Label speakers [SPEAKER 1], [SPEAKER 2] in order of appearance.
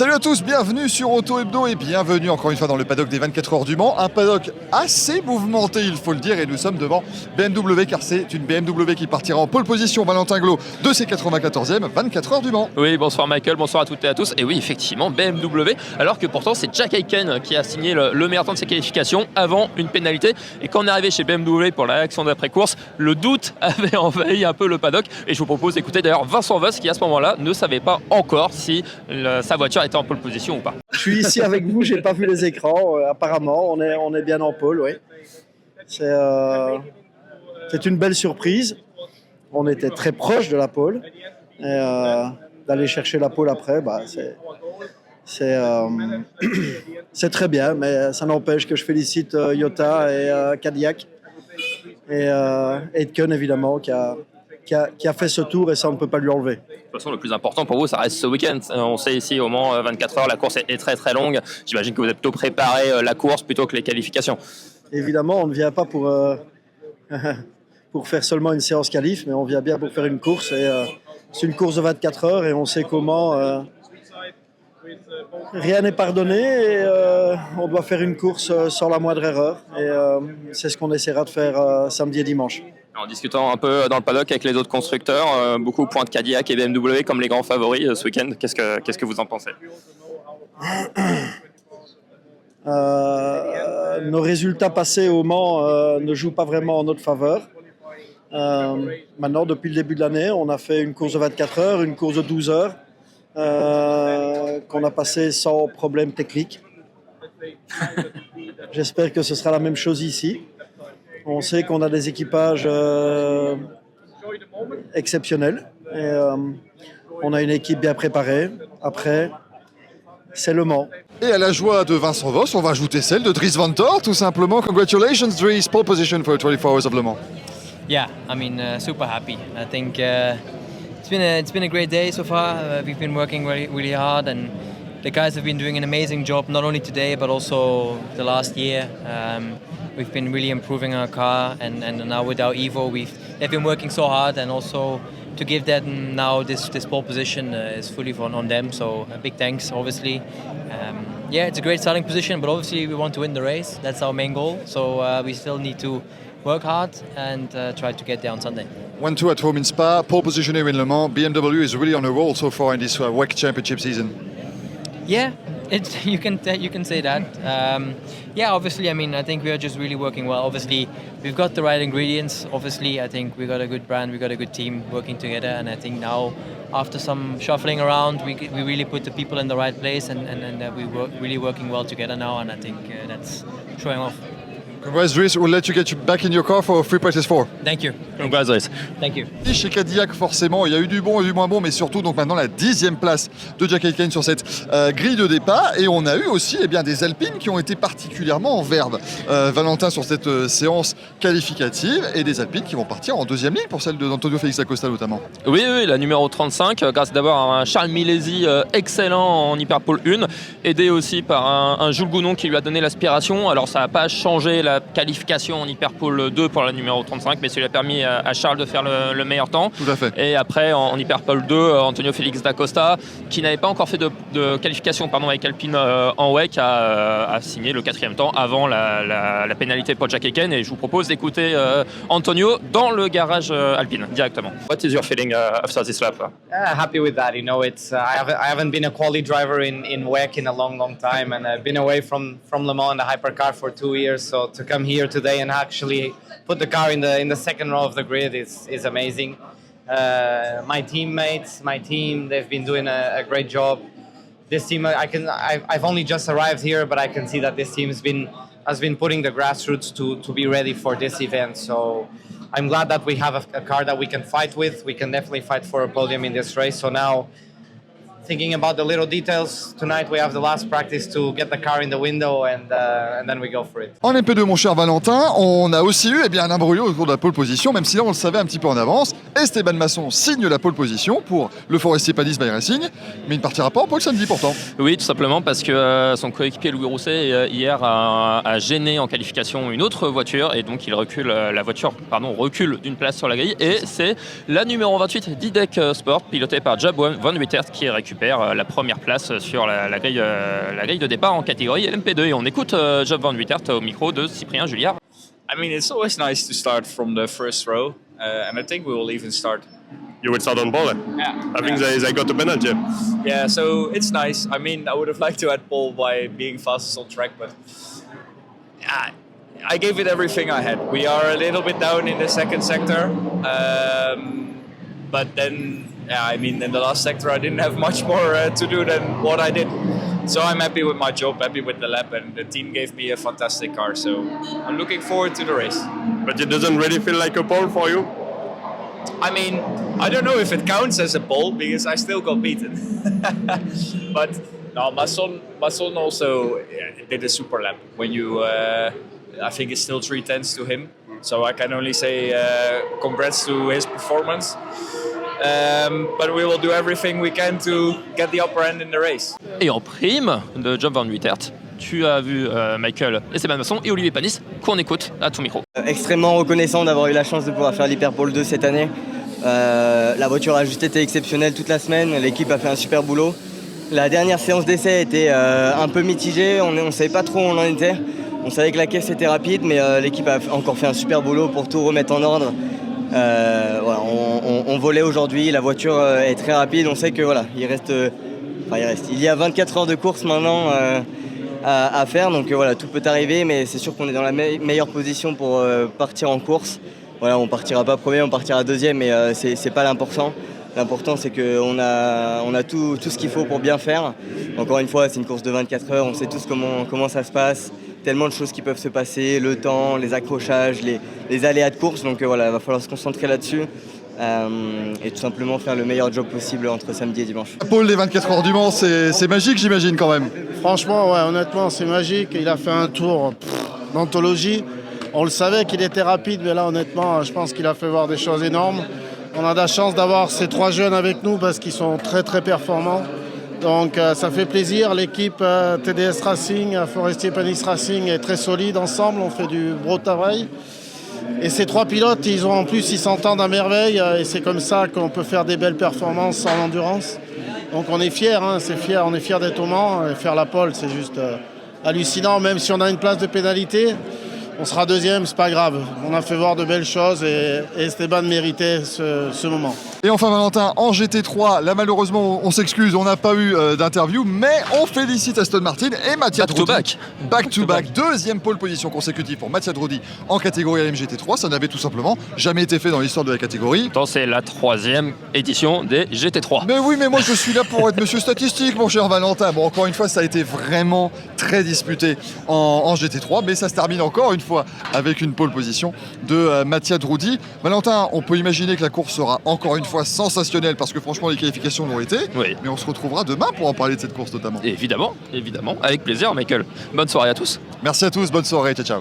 [SPEAKER 1] Salut à tous, bienvenue sur Auto Hebdo et bienvenue encore une fois dans le paddock des 24 heures du Mans. Un paddock assez mouvementé, il faut le dire, et nous sommes devant BMW car c'est une BMW qui partira en pole position, Valentin Glot, de ses 94e 24 heures du Mans.
[SPEAKER 2] Oui, bonsoir Michael, bonsoir à toutes et à tous. Et oui, effectivement, BMW, alors que pourtant c'est Jack Aitken qui a signé le meilleur temps de ses qualifications avant une pénalité. Et quand on est arrivé chez BMW pour la réaction d'après-course, le doute avait envahi un peu le paddock. Et je vous propose d'écouter d'ailleurs Vincent Voss qui à ce moment-là ne savait pas encore si sa voiture était en pole position ou pas.
[SPEAKER 3] Je suis ici avec vous, j'ai pas vu les écrans. Apparemment, on est bien en pole, oui. C'est une belle surprise. On était très proche de la pole. Et d'aller chercher la pole après, c'est très bien, mais ça n'empêche que je félicite Iota et Cadillac et Aitken évidemment qui a fait ce tour et ça on ne peut pas lui enlever.
[SPEAKER 2] De toute façon, le plus important pour vous, ça reste ce week-end. On sait ici au Mans 24 heures, la course est très très longue. J'imagine que vous avez plutôt préparé la course plutôt que les qualifications.
[SPEAKER 3] Évidemment, on ne vient pas pour faire seulement une séance qualif, mais on vient bien pour faire une course. Et c'est une course de 24 heures et on sait comment. Rien n'est pardonné et on doit faire une course sans la moindre erreur. Et c'est ce qu'on essaiera de faire samedi et dimanche.
[SPEAKER 2] En discutant un peu dans le paddock avec les autres constructeurs, beaucoup pointent Cadillac et BMW comme les grands favoris ce week-end. Qu'est-ce que vous en pensez ?
[SPEAKER 3] Nos résultats passés au Mans ne jouent pas vraiment en notre faveur. Maintenant, depuis le début de l'année, on a fait une course de 24 heures, une course de 12 heures, qu'on a passé sans problème technique. J'espère que ce sera la même chose ici. On sait qu'on a des équipages exceptionnels. Et, on a une équipe bien préparée. Après, c'est le Mans.
[SPEAKER 1] Et à la joie de Vincent Voss, on va ajouter celle de Dries Vanthoor, tout simplement. Congratulations Dries, pole position for 24 Hours of Le Mans.
[SPEAKER 4] Yeah, I mean, super happy. I think it's been a great day so far. We've been working really hard, and the guys have been doing an amazing job, not only today but also the last year. We've been really improving our car, and now with our Evo, they've been working so hard, and also to give them now this pole position is fully on them. So a big thanks, obviously. Yeah, it's a great starting position, but obviously we want to win the race. That's our main goal. So we still need to work hard and try to get there on Sunday.
[SPEAKER 1] 1-2 at home in Spa, pole position here in Le Mans. BMW is really on a roll so far in this WEC Championship season.
[SPEAKER 4] Yeah, you can say that. Yeah, obviously, I mean, I think we are just really working well. Obviously, we've got the right ingredients. Obviously, I think we got a good brand, we got a good team working together, and I think now, after some shuffling around, we really put the people in the right place, and we're really working well together now, and I think that's showing off.
[SPEAKER 1] Congrats Dries, we'll let you get back in your car for free practice 4.
[SPEAKER 4] Thank you.
[SPEAKER 2] Congratulations.
[SPEAKER 4] Thank you.
[SPEAKER 1] Chez Cadillac, forcément, il y a eu du bon et du moins bon, mais surtout donc maintenant la 10e place de Jack Aitken sur cette grille de départ. Et on a eu aussi des Alpines qui ont été particulièrement en verve, Valentin, sur cette séance qualificative, et des Alpines qui vont partir en deuxième ligne pour celle d'Antonio Félix Acosta notamment.
[SPEAKER 2] Oui, la numéro 35, grâce d'abord à un Charles Milesi excellent en Hyperpole 1, aidé aussi par un Jules Gounon qui lui a donné l'aspiration. Alors ça n'a pas changé la qualification en Hyperpole 2 pour la numéro 35, mais ça lui a permis à Charles de faire le meilleur temps.
[SPEAKER 1] Tout à fait.
[SPEAKER 2] Et après en Hyperpole 2, Antonio Félix d'Acosta, qui n'avait pas encore fait de qualification avec Alpine en WEC, a signé le 4e temps avant la pénalité pour Jack Aitken. Et je vous propose d'écouter Antonio dans le garage Alpine directement. What is your feeling after this lap?
[SPEAKER 5] Happy with that. You know, it's I haven't been a quali driver in WEC in a long time, and I've been away from Le Mans and the hypercar for 2 years. So to come here today and actually put the car in the second row of the grid is amazing. My teammates, my team, they've been doing a great job. This team, I've only just arrived here, but I can see that this team has been putting the grassroots to be ready for this event. So I'm glad that we have a car that we can fight with. We can definitely fight for a podium in this race. So now, thinking about the little details, tonight we have the last practice to get the car in the window and then we go for it.
[SPEAKER 1] En LP2, mon cher Valentin, on a aussi eu un imbroglio autour de la pole position, même si là on le savait un petit peu en avance. Esteban Masson signe la pole position pour le Forestier Padis by Racing, mais il ne partira pas en pole samedi pourtant.
[SPEAKER 2] Oui, tout simplement parce que son coéquipier Louis Rousset hier a gêné en qualification une autre voiture et donc il recule d'une place sur la grille et c'est la numéro 28 d'IDEC Sport pilotée par Jab Van Wittert qui récupère récupère la première place sur la grille de départ en catégorie LMP2. Et on écoute Job van Wittert au micro de Cyprien Juliard.
[SPEAKER 6] I mean, it's always nice to start from the first row, and I think we will even start.
[SPEAKER 7] You would start on pole.
[SPEAKER 6] Yeah.
[SPEAKER 7] I think they got the penalty.
[SPEAKER 6] Yeah, so it's nice. I mean, I would have liked to add pole by being fastest on track, but yeah, I gave it everything I had. We are a little bit down in the second sector, but then, yeah, I mean, in the last sector, I didn't have much more to do than what I did. So I'm happy with my job, happy with the lap, and the team gave me a fantastic car. So I'm looking forward to the race.
[SPEAKER 7] But it doesn't really feel like a pole for you?
[SPEAKER 6] I mean, I don't know if it counts as a pole because I still got beaten. But no, my son also did a super lap. When you, I think it's still 3/10 to him. So I can only say congrats to his performance. But we will do everything we can to get the upper end in the race.
[SPEAKER 2] Et en prime de Job van Wittert, tu as vu Michael Esteban Masson et Olivier Panis, qu'on écoute à ton micro.
[SPEAKER 8] Extrêmement reconnaissant d'avoir eu la chance de pouvoir faire l'Hyperpole 2 cette année. La voiture a juste été exceptionnelle toute la semaine, l'équipe a fait un super boulot. La dernière séance d'essai était un peu mitigée, on ne savait pas trop où on en était. On savait que la caisse était rapide, mais l'équipe a encore fait un super boulot pour tout remettre en ordre. Voilà, on volait aujourd'hui, la voiture est très rapide, on sait que voilà, il y a 24 heures de course maintenant à faire, donc voilà, tout peut arriver, mais c'est sûr qu'on est dans la meilleure position pour partir en course. Voilà, on partira pas premier, on partira deuxième, mais c'est pas l'important. L'important, c'est qu'on a tout ce qu'il faut pour bien faire. Encore une fois, c'est une course de 24 heures, on sait tous comment ça se passe. Tellement de choses qui peuvent se passer, le temps, les accrochages, les aléas de course. Donc voilà, il va falloir se concentrer là-dessus et tout simplement faire le meilleur job possible entre samedi et dimanche.
[SPEAKER 1] Paul, les 24 heures du Mans, c'est magique, j'imagine, quand même.
[SPEAKER 9] Franchement, ouais, honnêtement, c'est magique. Il a fait un tour d'anthologie. On le savait qu'il était rapide, mais là, honnêtement, je pense qu'il a fait voir des choses énormes. On a de la chance d'avoir ces 3 jeunes avec nous parce qu'ils sont très, très performants. Donc ça fait plaisir, l'équipe TDS Racing, Forestier Panis Racing est très solide ensemble, on fait du gros travail. Et ces 3 pilotes, ils s'entendent à merveille et c'est comme ça qu'on peut faire des belles performances en endurance. Donc on est fiers, on est fiers d'être au Mans et faire la pole, c'est juste hallucinant, même si on a une place de pénalité. On sera deuxième, c'est pas grave. On a fait voir de belles choses et Esteban méritait ce moment.
[SPEAKER 1] Et enfin Valentin, en GT3, là malheureusement on s'excuse, on n'a pas eu d'interview, mais on félicite Aston Martin et Mattia Drudi. Back to back. Deuxième pole position consécutive pour Mattia Drudi en catégorie LM GT3. Ça n'avait tout simplement jamais été fait dans l'histoire de la catégorie.
[SPEAKER 2] C'est la 3e édition des GT3.
[SPEAKER 1] Mais oui, mais moi je suis là pour être monsieur statistique, mon cher Valentin. Bon, encore une fois, ça a été vraiment très disputé en GT3, mais ça se termine encore une fois avec une pole position de Mattia Drudi. Valentin, on peut imaginer que la course sera encore une fois sensationnelle parce que franchement les qualifications l'ont été.
[SPEAKER 2] Oui.
[SPEAKER 1] Mais on se retrouvera demain pour en parler de cette course notamment.
[SPEAKER 2] Évidemment, avec plaisir Michael. Bonne soirée à tous.
[SPEAKER 1] Merci à tous, bonne soirée, ciao ciao.